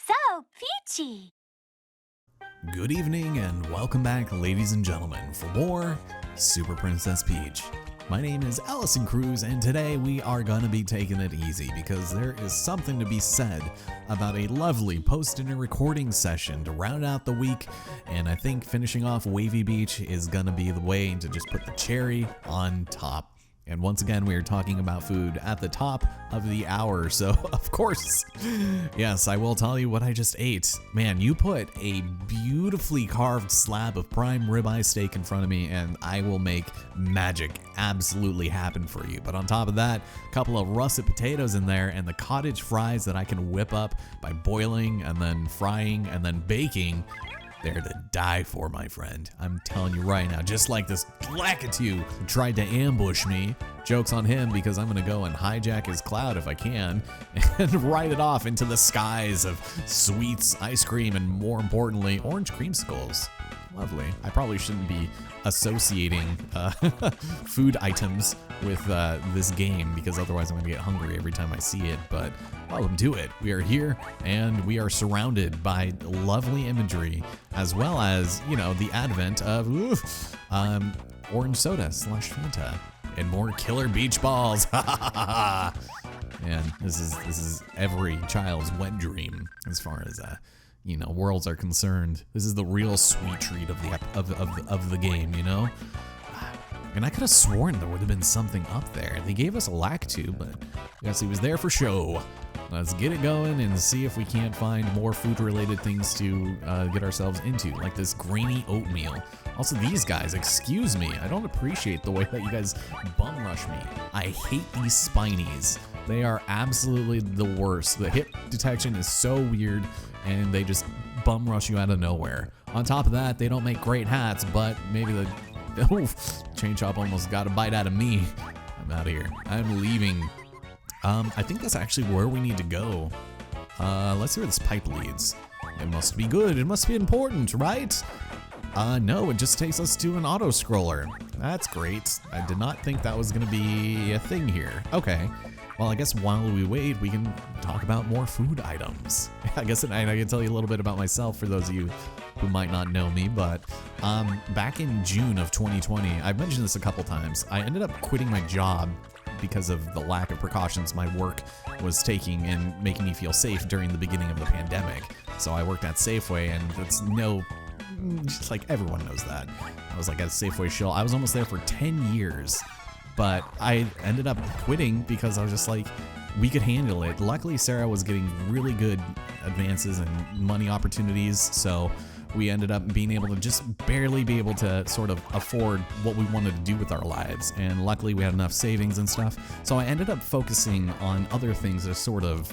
So peachy. Good evening and welcome back, ladies and gentlemen, for more Super Princess Peach. My name is Allison Cruz, and today we are gonna be taking it easy because there is something to be said about a lovely post-dinner recording session to round out the week, and I think finishing off Wavy Beach is gonna be the way to just put the cherry on top. And once again, we are talking about food at the top of the hour, so of course, yes, I will tell you what I just ate. Man, you put a beautifully carved slab of prime ribeye steak in front of me, and I will make magic absolutely happen for you. But on top of that, a couple of russet potatoes in there, and the cottage fries that I can whip up by boiling and then frying and then baking. They're to die for, my friend. I'm telling you right now, just like this Lakitu who tried to ambush me. Joke's on him because I'm gonna go and hijack his cloud if I can and ride it off into the skies of sweets, ice cream, and more importantly, orange creamsicles. Lovely. I probably shouldn't be associating food items with this game because otherwise I'm gonna get hungry every time I see it, but welcome to it. We are here and we are surrounded by lovely imagery as well as, you know, the advent of orange soda / Fanta and more killer beach balls. And this is every child's wet dream as far as worlds are concerned. This is the real sweet treat of the game, you know? And I could have sworn there would have been something up there. They gave us a Lakitu, but I guess he was there for show. Let's get it going and see if we can't find more food-related things to get ourselves into, like this grainy oatmeal. Also, these guys, excuse me, I don't appreciate the way that you guys bum rush me. I hate these spinies. They are absolutely the worst. The hip detection is so weird, and they just bum rush you out of nowhere. On top of that, they don't make great hats, but maybe the chain chop almost got a bite out of me. I'm out of here. I'm leaving. I think that's actually where we need to go. Let's see where this pipe leads. It must be good. It must be important, right? No, it just takes us to an autoscroller. That's great. I did not think that was gonna be a thing here. Okay. Well, I guess while we wait, we can talk about more food items. I guess I can tell you a little bit about myself for those of you who might not know me, but back in June of 2020, I've mentioned this a couple times, I ended up quitting my job because of the lack of precautions my work was taking and making me feel safe during the beginning of the pandemic. So I worked at Safeway, and it's just like everyone knows that. I was like at Safeway shill. I was almost there for 10 years. But I ended up quitting because I was just like, we could handle it. Luckily, Sarah was getting really good advances and money opportunities, so we ended up being able to just barely be able to sort of afford what we wanted to do with our lives. And luckily, we had enough savings and stuff. So I ended up focusing on other things to sort of,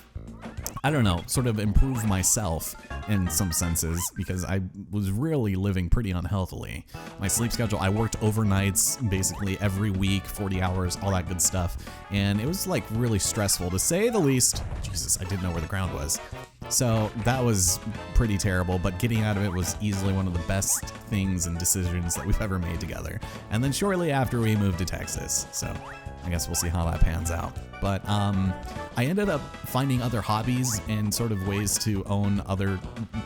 I don't know, sort of improve myself in some senses because I was really living pretty unhealthily. My sleep schedule, I worked overnights basically every week, 40 hours, all that good stuff. And it was like really stressful to say the least. Jesus, I didn't know where the ground was. So that was pretty terrible, but getting out of it was easily one of the best things and decisions that we've ever made together. And then shortly after we moved to Texas. So I guess we'll see how that pans out. But I ended up finding other hobbies and sort of ways to own other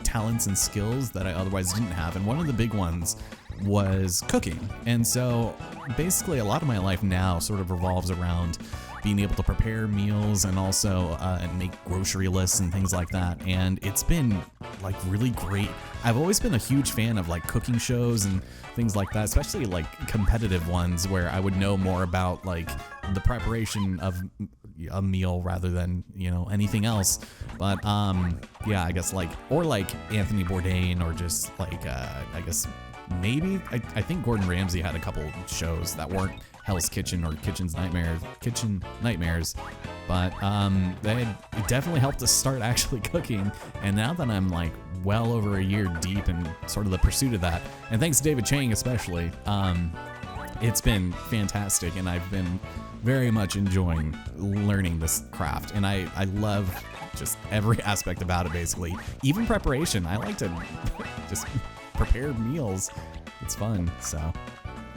talents and skills that I otherwise didn't have. And one of the big ones was cooking. And so basically a lot of my life now sort of revolves around being able to prepare meals and also make grocery lists and things like that. And it's been like really great. I've always been a huge fan of like cooking shows and things like that, especially like competitive ones where I would know more about like the preparation of a meal rather than, you know, anything else. But yeah, I guess like, or like Anthony Bourdain, or just like, I guess maybe, I think Gordon Ramsay had a couple shows that weren't Hell's Kitchen or Kitchen Nightmares, but it definitely helped us start actually cooking. And now that I'm like well over a year deep in sort of the pursuit of that, and thanks to David Chang especially, it's been fantastic, and I've been very much enjoying learning this craft, and I love just every aspect about it basically. Even preparation, I like to just prepare meals. It's fun. So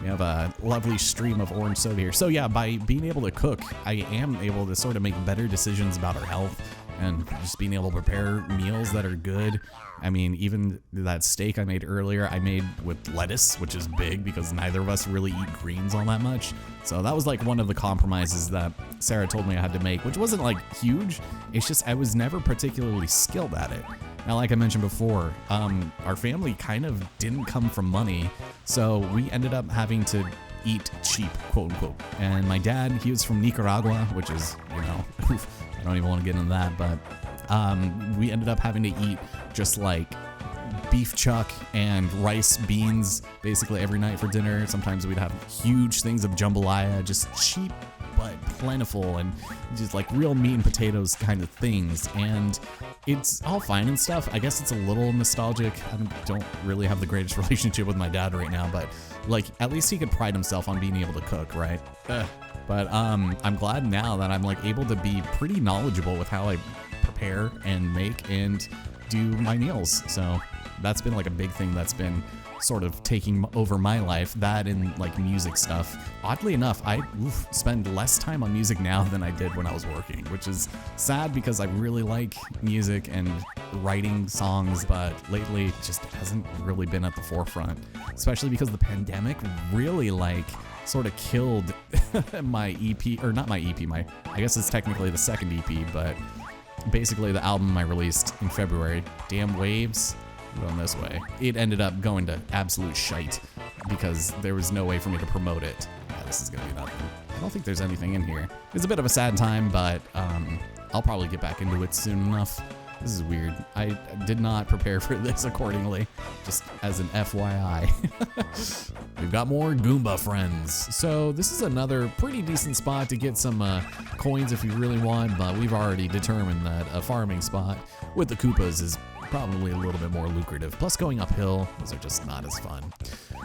we have a lovely stream of orange soda here. So yeah, by being able to cook, I am able to sort of make better decisions about our health and just being able to prepare meals that are good. I mean, even that steak I made earlier, I made with lettuce, which is big because neither of us really eat greens all that much. So that was like one of the compromises that Sarah told me I had to make, which wasn't like huge. It's just I was never particularly skilled at it. Now, like I mentioned before, our family kind of didn't come from money, so we ended up having to eat cheap, quote unquote. And my dad, he was from Nicaragua, which is, you know, I don't even want to get into that, but we ended up having to eat just like beef chuck and rice beans basically every night for dinner. Sometimes we'd have huge things of jambalaya, just cheap but plentiful and just like real meat and potatoes kind of things. And it's all fine and stuff. I guess it's a little nostalgic. I don't really have the greatest relationship with my dad right now, but like at least he could pride himself on being able to cook, right? But I'm glad now that I'm like able to be pretty knowledgeable with how I prepare and make and do my meals. So that's been like a big thing that's been sort of taking over my life, that and like music stuff. Oddly enough, I spend less time on music now than I did when I was working, which is sad because I really like music and writing songs, but lately it just hasn't really been at the forefront, especially because the pandemic really like sort of killed my EP, or not my EP, I guess it's technically the second EP, but basically the album I released in February, Damn Waves, going this way. It ended up going to absolute shite because there was no way for me to promote it. Yeah, this is gonna be nothing. I don't think there's anything in here. It's a bit of a sad time, but I'll probably get back into it soon enough. This is weird. I did not prepare for this accordingly, just as an FYI. We've got more Goomba friends. So this is another pretty decent spot to get some coins if you really want, but we've already determined that a farming spot with the Koopas is probably a little bit more lucrative. Plus going uphill, those are just not as fun.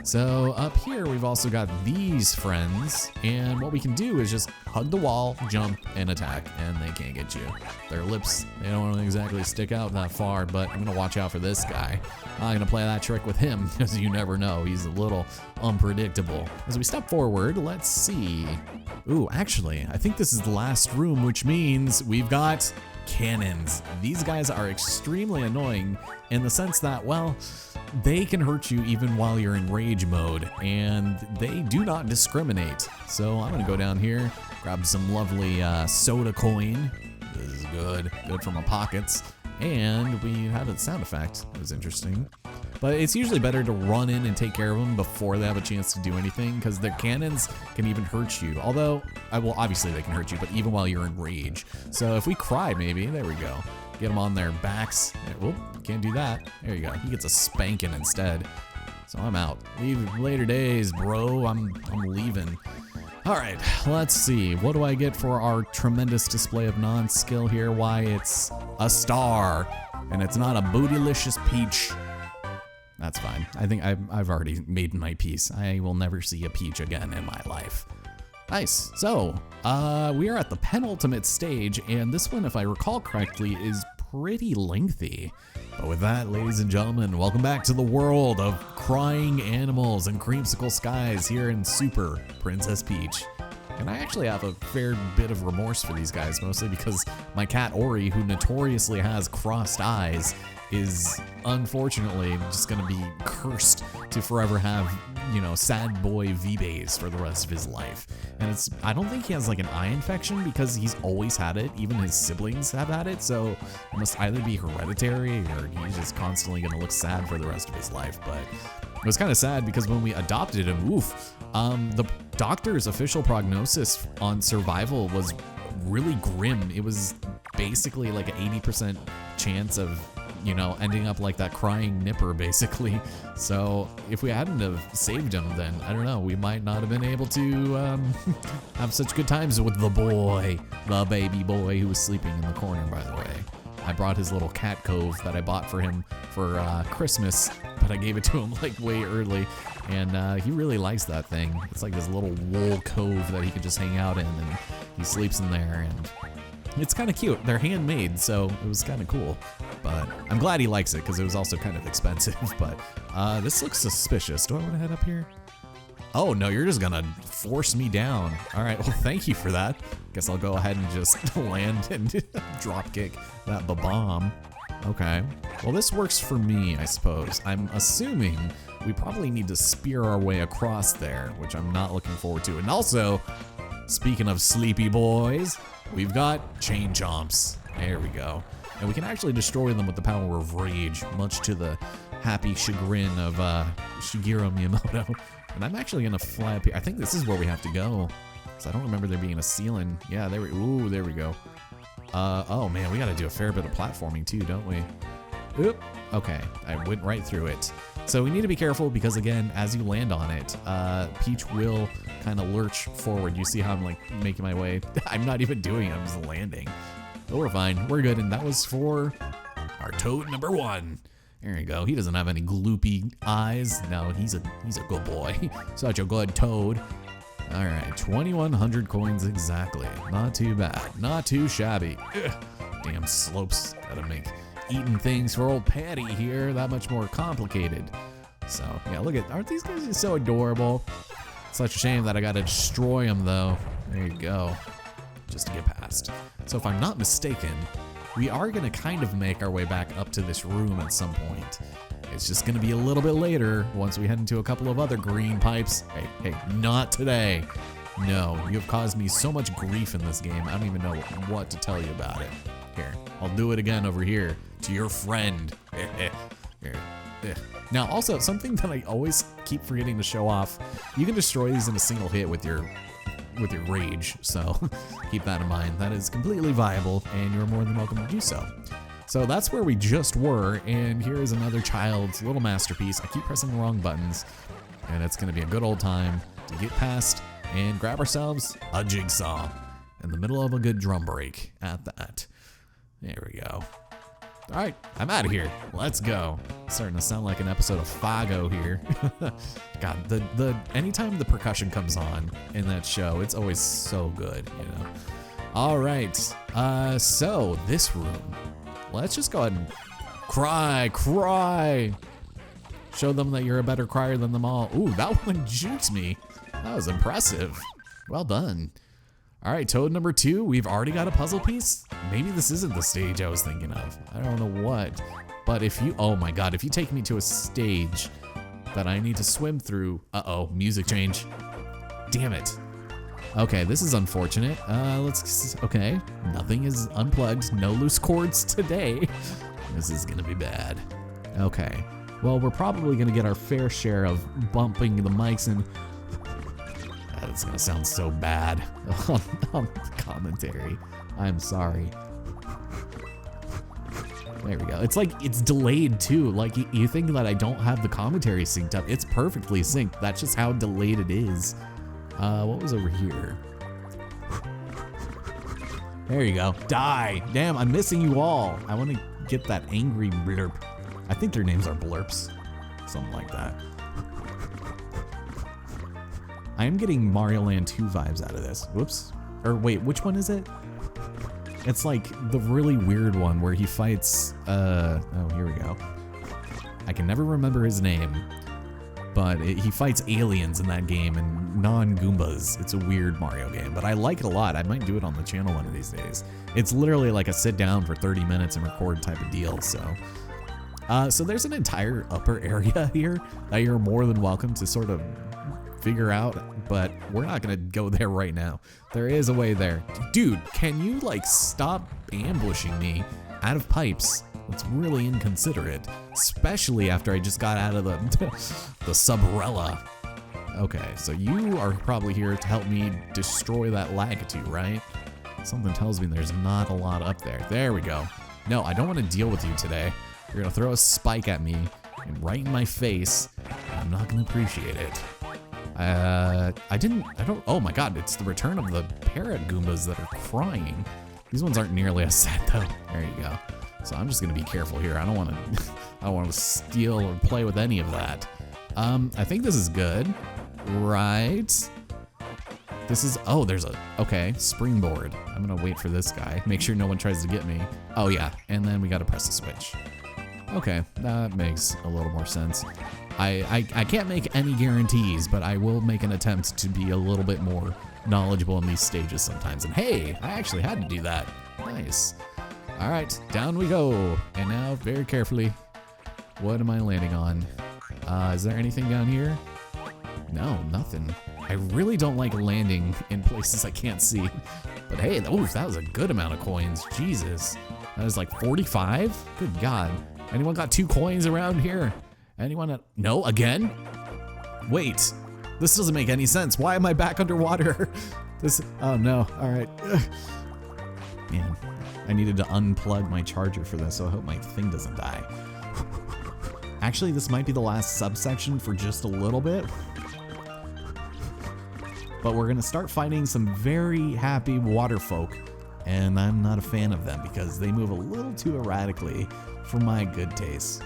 So up here, we've also got these friends, and what we can do is just hug the wall, jump, and attack, and they can't get you. Their lips, they don't exactly stick out that far, but I'm gonna watch out for this guy. I'm gonna play that trick with him, because you never know, he's a little unpredictable. As we step forward, let's see. Ooh, actually, I think this is the last room, which means we've got cannons. These guys are extremely annoying in the sense that, well, they can hurt you even while you're in rage mode, and they do not discriminate. So I'm gonna go down here, grab some lovely soda coin. This is good for my pockets. And we had a sound effect. It was interesting. But it's usually better to run in and take care of them before they have a chance to do anything, because their cannons can even hurt you. Although, well, obviously they can hurt you, but even while you're in rage. So if we cry, maybe, there we go. Get them on their backs. Whoop, can't do that. There you go. He gets a spanking instead. So I'm out. Leave later days, bro. I'm leaving. All right, let's see. What do I get for our tremendous display of non-skill here? Why, it's a star, and it's not a bootylicious peach. That's fine. I think I've already made my peace. I will never see a peach again in my life. Nice. So, we are at the penultimate stage, and this one, if I recall correctly, is pretty lengthy. But with that, ladies and gentlemen, welcome back to the world of crying animals and creamsicle skies here in Super Princess Peach. And I actually have a fair bit of remorse for these guys, mostly because my cat Ori, who notoriously has crossed eyes, is unfortunately just gonna be cursed to forever have, you know, sad boy V-Bays for the rest of his life. And I don't think he has like an eye infection because he's always had it, even his siblings have had it, so it must either be hereditary or he's just constantly gonna look sad for the rest of his life. But it was kind of sad because when we adopted him, the doctor's official prognosis on survival was really grim. It was basically like an 80% chance of, you know, ending up like that crying nipper, basically. So if we hadn't have saved him, then I don't know, we might not have been able to have such good times with the boy, the baby boy who was sleeping in the corner, by the way. I brought his little cat cove that I bought for him for Christmas, but I gave it to him like way early, and he really likes that thing. It's like this little wool cove that he can just hang out in, and he sleeps in there, and it's kind of cute. They're handmade, so it was kind of cool. But I'm glad he likes it because it was also kind of expensive. But this looks suspicious. Do I want to head up here? Oh no, you're just gonna force me down. All right, well thank you for that. Guess I'll go ahead and just land and drop kick that bomb. Okay, well this works for me, I suppose. I'm assuming we probably need to spear our way across there, which I'm not looking forward to. And also, speaking of sleepy boys, we've got chain chomps. There we go. And we can actually destroy them with the power of rage, much to the happy chagrin of Shigeru Miyamoto. And I'm actually gonna fly up here. I think this is where we have to go, because I don't remember there being a ceiling. Yeah, there we go. Oh man, we gotta do a fair bit of platforming too, don't we? Oop, okay, I went right through it. So we need to be careful because again, as you land on it, Peach will kind of lurch forward. You see how I'm like making my way? I'm not even doing it, I'm just landing. But we're fine, we're good, and that was for our Toad number 1. There you go, he doesn't have any gloopy eyes. No, he's a good boy. Such a good Toad. All right, 2,100 coins exactly. Not too bad, not too shabby. Ugh. Damn slopes, gotta make eating things for old Patty here that much more complicated. So yeah, look at, aren't these guys just so adorable? Such a shame that I gotta destroy them though. There you go, just to get past. So if I'm not mistaken, we are gonna kind of make our way back up to this room at some point. It's just gonna be a little bit later once we head into a couple of other green pipes. Hey, not today. No, you have caused me so much grief in this game, I don't even know what to tell you about it. Here, I'll do it again over here to your friend. Here. Now also, something that I always keep forgetting to show off, you can destroy these in a single hit with your rage, so keep that in mind. That is completely viable, and you're more than welcome to do so. So that's where we just were, and here is another child's little masterpiece. I keep pressing the wrong buttons, and it's gonna be a good old time to get past and grab ourselves a jigsaw in the middle of a good drum break at that. There we go. All right, I'm out of here. Let's go. Starting to sound like an episode of Fago here. God, anytime the percussion comes on in that show, it's always so good, you know. All right, so this room. Let's just go ahead and cry. Show them that you're a better crier than them all. Ooh, that one jukes me. That was impressive. Well done. All right, Toad number 2, we've already got a puzzle piece. Maybe this isn't the stage I was thinking of. I don't know what, but if you, oh my God, if you take me to a stage that I need to swim through, uh-oh, music change. Damn it. Okay, this is unfortunate. Okay, nothing is unplugged, no loose cords today. This is gonna be bad. Okay, well, we're probably gonna get our fair share of bumping the mics and it's gonna sound so bad on the commentary. I'm sorry. There we go. It's like, it's delayed too. Like you think that I don't have the commentary synced up. It's perfectly synced. That's just how delayed it is. What was over here? There you go. Die. Damn, I'm missing you all. I want to get that angry blurp. I think their names are blurps. Something like that. I am getting Mario Land 2 vibes out of this. Whoops. Or wait, which one is it? It's like the really weird one where he fights, oh, here we go. I can never remember his name, but he fights aliens in that game and non-Goombas. It's a weird Mario game, but I like it a lot. I might do it on the channel one of these days. It's literally like a sit down for 30 minutes and record type of deal, so. So there's an entire upper area here that you're more than welcome to sort of figure out, but we're not gonna go there right now. There is a way there. Dude, can you like stop ambushing me out of pipes? That's really inconsiderate, especially after I just got out of the subrella. Okay, so you are probably here to help me destroy that Lakitu, right? Something tells me there's not a lot up there. There we go. No, I don't want to deal with you today. You're gonna throw a spike at me and right in my face. I'm not gonna appreciate it. Oh my God, it's the return of the parrot Goombas that are crying. These ones aren't nearly as sad though. There you go. So I'm just gonna be careful here. I don't want to steal or play with any of that. I think this is good, right? This is, oh, there's a, okay, springboard. I'm gonna wait for this guy. Make sure no one tries to get me. Oh yeah, and then we gotta press the switch. Okay, that makes a little more sense. I can't make any guarantees, but I will make an attempt to be a little bit more knowledgeable in these stages sometimes. And hey, I actually had to do that. Nice. All right, down we go. And now, very carefully, what am I landing on? Is there anything down here? No, nothing. I really don't like landing in places I can't see. But hey, ooh, that was a good amount of coins. Jesus. That was like 45? Good God. Anyone got 2 coins around here? Anyone? No, again? Wait, this doesn't make any sense. Why am I back underwater? Oh no, all right. Man, I needed to unplug my charger for this, so I hope my thing doesn't die. Actually, this might be the last subsection for just a little bit. But we're gonna start fighting some very happy water folk, and I'm not a fan of them because they move a little too erratically for my good taste.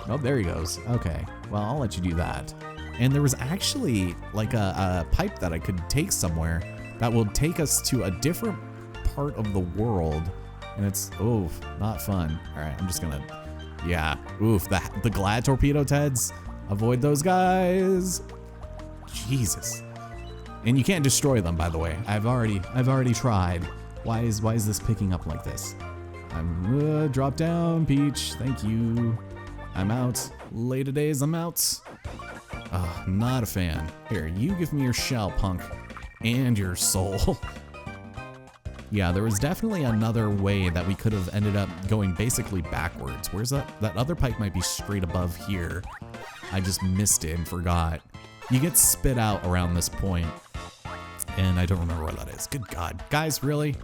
Oh, there he goes. Okay, well, I'll let you do that. And there was actually like a pipe that I could take somewhere that will take us to a different part of the world. And it's, oof, not fun. All right, I'm just gonna, yeah, oof, the glad torpedo Teds. Avoid those guys. Jesus. And you can't destroy them, by the way. I've already tried. Why is this picking up like this? I'm drop down, Peach. Thank you. I'm out. Later days, I'm out. Not a fan. Here, you give me your shell, punk, and your soul. Yeah, there was definitely another way that we could have ended up going basically backwards. Where's that? That other pipe might be straight above here. I just missed it and forgot. You get spit out around this point, and I don't remember where that is. Good God. Guys, really?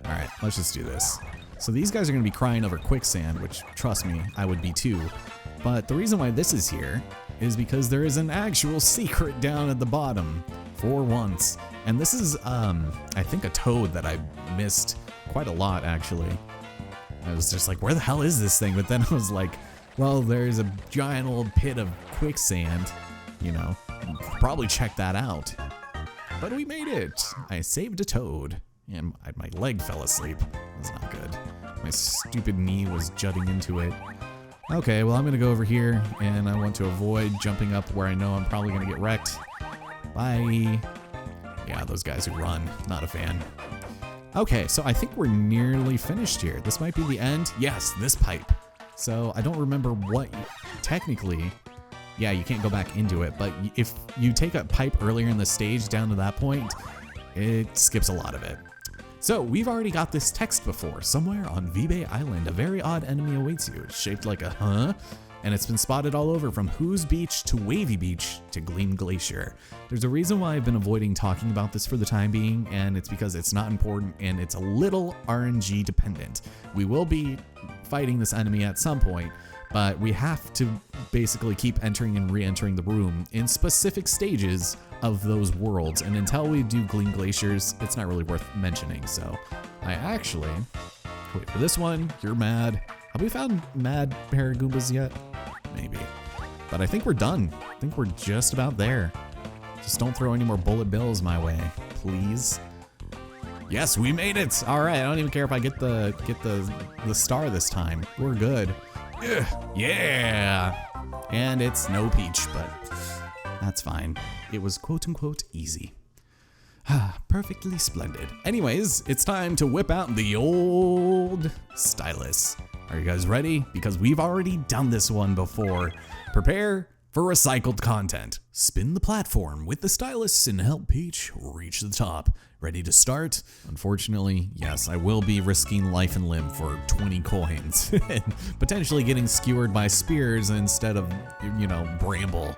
All right, let's just do this. So these guys are gonna be crying over quicksand, which, trust me, I would be too. But the reason why this is here is because there is an actual secret down at the bottom, for once. And this is, I think, a toad that I missed quite a lot, actually. I was just like, where the hell is this thing? But then I was like, well, there's a giant old pit of quicksand, you know, probably check that out. But we made it. I saved a toad, and my leg fell asleep. That's not good. My stupid knee was jutting into it. Okay, well, I'm gonna go over here, and I want to avoid jumping up where I know I'm probably gonna get wrecked. Bye. Yeah, those guys who run, not a fan. Okay, so I think we're nearly finished here. This might be the end. Yes, this pipe. So I don't remember what, technically, yeah, you can't go back into it, but if you take a pipe earlier in the stage down to that point, it skips a lot of it. So we've already got this text before. Somewhere on Wavy Island, a very odd enemy awaits you. It's shaped like a huh? And it's been spotted all over from Who's Beach to Wavy Beach to Gleam Glacier. There's a reason why I've been avoiding talking about this for the time being, and it's because it's not important and it's a little RNG dependent. We will be fighting this enemy at some point, but we have to basically keep entering and re-entering the room in specific stages of those worlds. And until we do Gleam Glaciers, it's not really worth mentioning. So I actually, wait for this one, you're mad. Have we found mad Paragoombas yet? Maybe. But I think we're done. I think we're just about there. Just don't throw any more bullet bills my way, please. Yes, we made it. All right, I don't even care if I get the star this time. We're good. Ugh, yeah. And it's no Peach, but that's fine. It was quote unquote easy. Perfectly splendid. Anyways, it's time to whip out the old stylus. Are you guys ready? Because we've already done this one before. Prepare for recycled content. Spin the platform with the stylus and help Peach reach the top. Ready to start? Unfortunately, yes, I will be risking life and limb for 20 coins and potentially getting skewered by spears instead of, you know, bramble.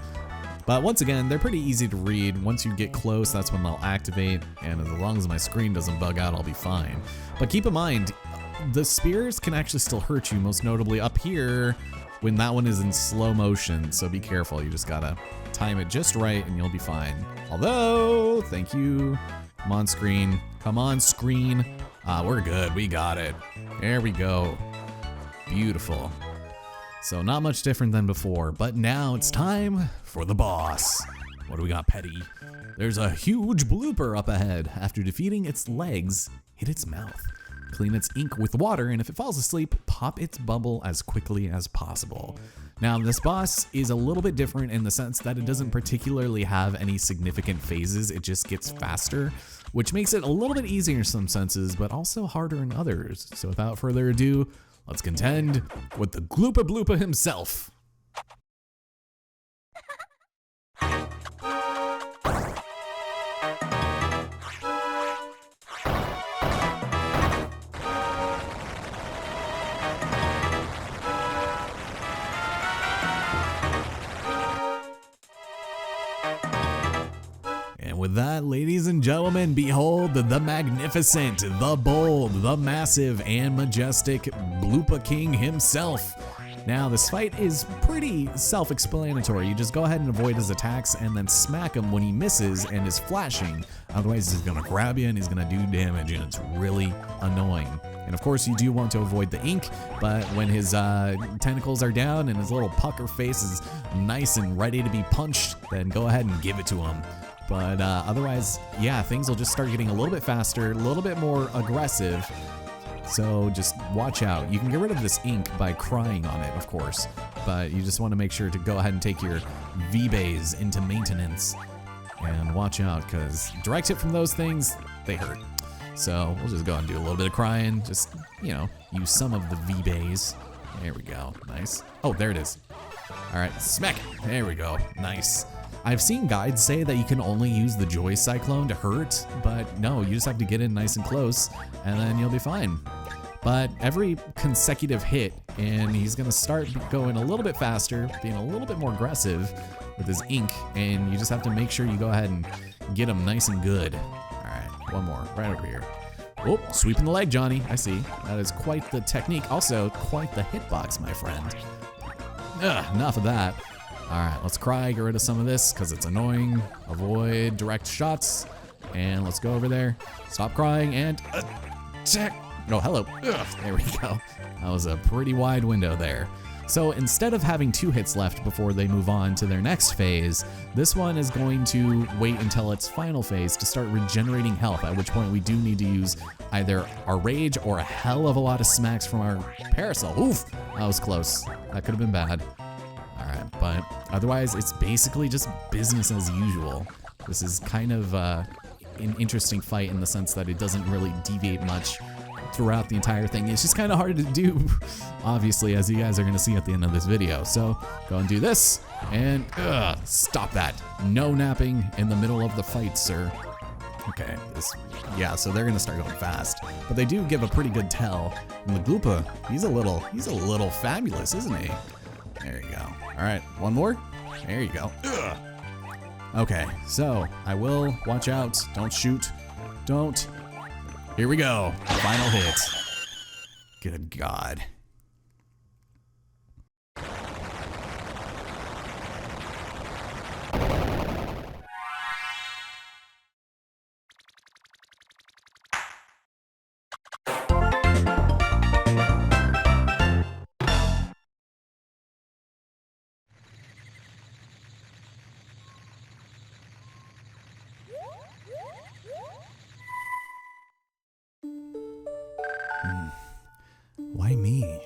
But once again, they're pretty easy to read. Once you get close, that's when they'll activate, and as long as my screen doesn't bug out, I'll be fine. But keep in mind, the spears can actually still hurt you, most notably up here when that one is in slow motion, so be careful. You just gotta time it just right and you'll be fine. Although, thank you. Come on, screen. Come on, screen. We're good. We got it. There we go. Beautiful. So not much different than before, but now it's time for the boss. What do we got, Petty? There's a huge blooper up ahead. After defeating its legs, hit its mouth. clean its ink with water, and if it falls asleep, pop its bubble as quickly as possible. Now, this boss is a little bit different in the sense that it doesn't particularly have any significant phases, it just gets faster, which makes it a little bit easier in some senses, but also harder in others. So without further ado, let's contend with the Blooper himself. And with that, ladies and gentlemen, behold the magnificent, the bold, the massive, and majestic Blooper King himself. Now, this fight is pretty self-explanatory. You just go ahead and avoid his attacks and then smack him when he misses and is flashing. Otherwise, he's gonna grab you and he's gonna do damage, and it's really annoying. And of course, you do want to avoid the ink, but when his tentacles are down and his little pucker face is nice and ready to be punched, then go ahead and give it to him. But otherwise, yeah, things will just start getting a little bit faster, a little bit more aggressive. So just watch out. You can get rid of this ink by crying on it, of course, but you just want to make sure to go ahead and take your V-bays into maintenance. And watch out, because direct hit from those things, they hurt. So we'll just go and do a little bit of crying, just, you know, use some of the V-bays. There we go, nice. Oh, there it is. All right, smack it. There we go, nice. I've seen guides say that you can only use the Joy Cyclone to hurt, but no, you just have to get in nice and close, and then you'll be fine. But every consecutive hit, and he's gonna start going a little bit faster, being a little bit more aggressive with his ink, and you just have to make sure you go ahead and get him nice and good. All right, one more, right over here. Oh, sweeping the leg, Johnny, I see. That is quite the technique, also quite the hitbox, my friend. Enough of that. All right, let's cry, get rid of some of this because it's annoying. Avoid direct shots, and let's go over there. Stop crying and attack. Oh, hello. Ugh, there we go. That was a pretty wide window there. So instead of having 2 hits left before they move on to their next phase, this one is going to wait until its final phase to start regenerating health, at which point we do need to use either our rage or a hell of a lot of smacks from our parasol. Oof, that was close. That could have been bad. Alright, but otherwise it's basically just business as usual. This is kind of an interesting fight in the sense that it doesn't really deviate much throughout the entire thing. It's just kind of hard to do, obviously, as you guys are going to see at the end of this video. So go and do this, and stop that. No napping in the middle of the fight, sir. Okay, yeah, so they're going to start going fast, but they do give a pretty good tell. And the Blooper, he's a little fabulous, isn't he? There you go. All right, one more. There you go. Ugh. Okay, so I will watch out. Don't shoot. Don't. Here we go. Final hit. Good God. Why me?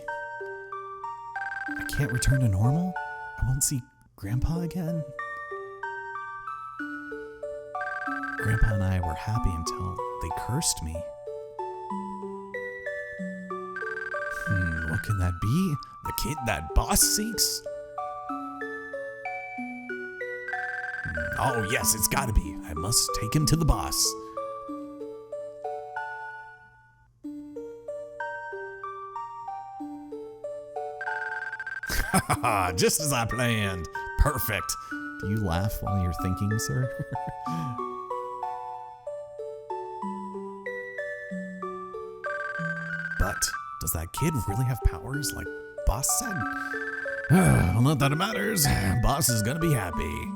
I can't return to normal? I won't see Grandpa again? Grandpa and I were happy until they cursed me. What can that be? The kid that boss seeks? Oh yes, it's gotta be. I must take him to the boss. Just as I planned. Perfect. Do you laugh while you're thinking, sir? But does that kid really have powers like Boss said? Well, not that it matters. Boss is gonna be happy.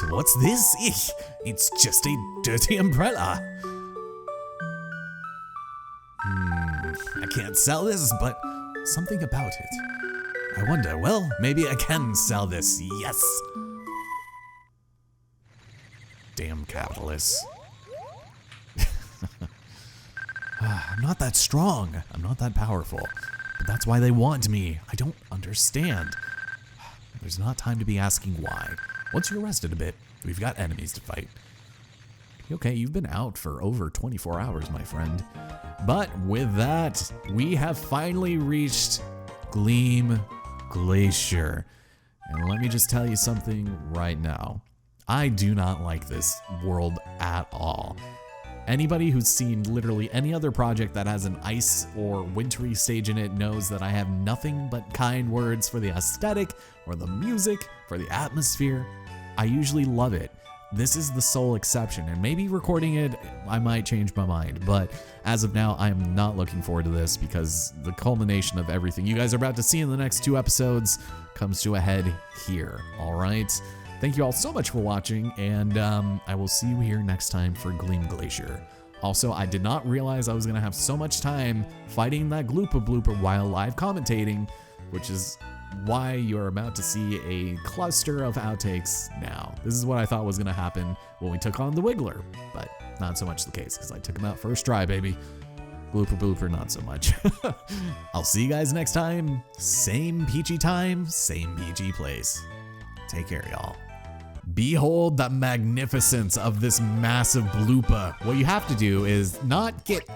What's this? Eek, it's just a dirty umbrella. can't sell this, but something about it. I wonder, well, maybe I can sell this, yes. Damn capitalists. I'm not that strong. I'm not that powerful. But that's why they want me. I don't understand. There's not time to be asking why. Once you're rested a bit, we've got enemies to fight. Okay, you've been out for over 24 hours, my friend. But with that, we have finally reached Gleam Glacier. And let me just tell you something right now. I do not like this world at all. Anybody who's seen literally any other project that has an ice or wintry stage in it knows that I have nothing but kind words for the aesthetic, or the music, for the atmosphere. I usually love it. This is the sole exception, and maybe recording it, I might change my mind, but as of now, I am not looking forward to this because the culmination of everything you guys are about to see in the next 2 episodes comes to a head here, all right? Thank you all so much for watching, and I will see you here next time for Gleam Glacier. Also, I did not realize I was gonna have so much time fighting that blooper while live commentating, which is why you're about to see a cluster of outtakes now. This is what I thought was gonna happen when we took on the Wiggler, but not so much the case, because I took him out first try, baby. Blooper, not so much. I'll see you guys next time. Same peachy time, same peachy place. Take care, y'all. Behold the magnificence of this massive blooper. What you have to do is not get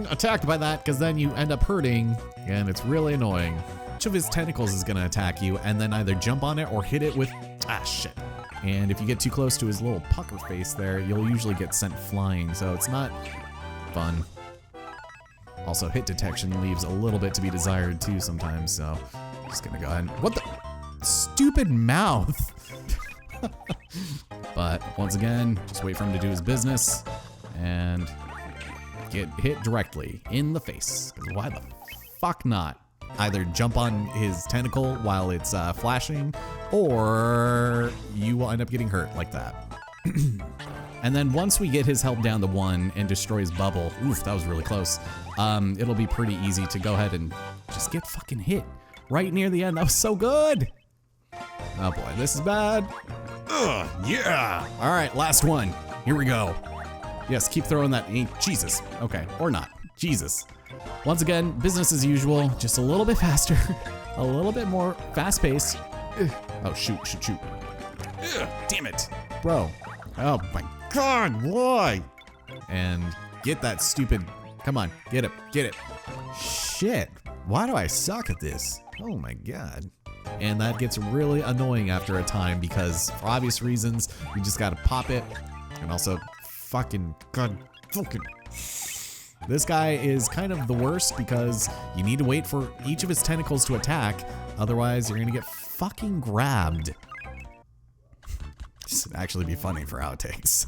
attacked by that, because then you end up hurting, and it's really annoying. Each of his tentacles is gonna attack you, and then either jump on it or hit it with, shit. And if you get too close to his little pucker face there, you'll usually get sent flying, so it's not fun. Also, hit detection leaves a little bit to be desired too sometimes, so I'm just gonna go ahead and, what the stupid mouth. But once again, just wait for him to do his business and get hit directly in the face. 'Cause why the fuck not? Either jump on his tentacle while it's flashing, or you will end up getting hurt like that. And then once we get his health down to 1 and destroy his bubble, oof, that was really close. It'll be pretty easy to go ahead and just get fucking hit right near the end. That was so good. Oh boy, this is bad. Ugh, yeah. All right, last one. Here we go. Yes, keep throwing that. Jesus. Okay, or not. Jesus. Once again, business as usual, just a little bit faster, a little bit more fast-paced. Oh, shoot. Ugh, damn it. Bro. Oh my God, why? And get that stupid, come on, get it. Shit, why do I suck at this? Oh my God. And that gets really annoying after a time because for obvious reasons, you just gotta pop it. And also, this guy is kind of the worst because you need to wait for each of his tentacles to attack. Otherwise, you're gonna get fucking grabbed. This would actually be funny for outtakes.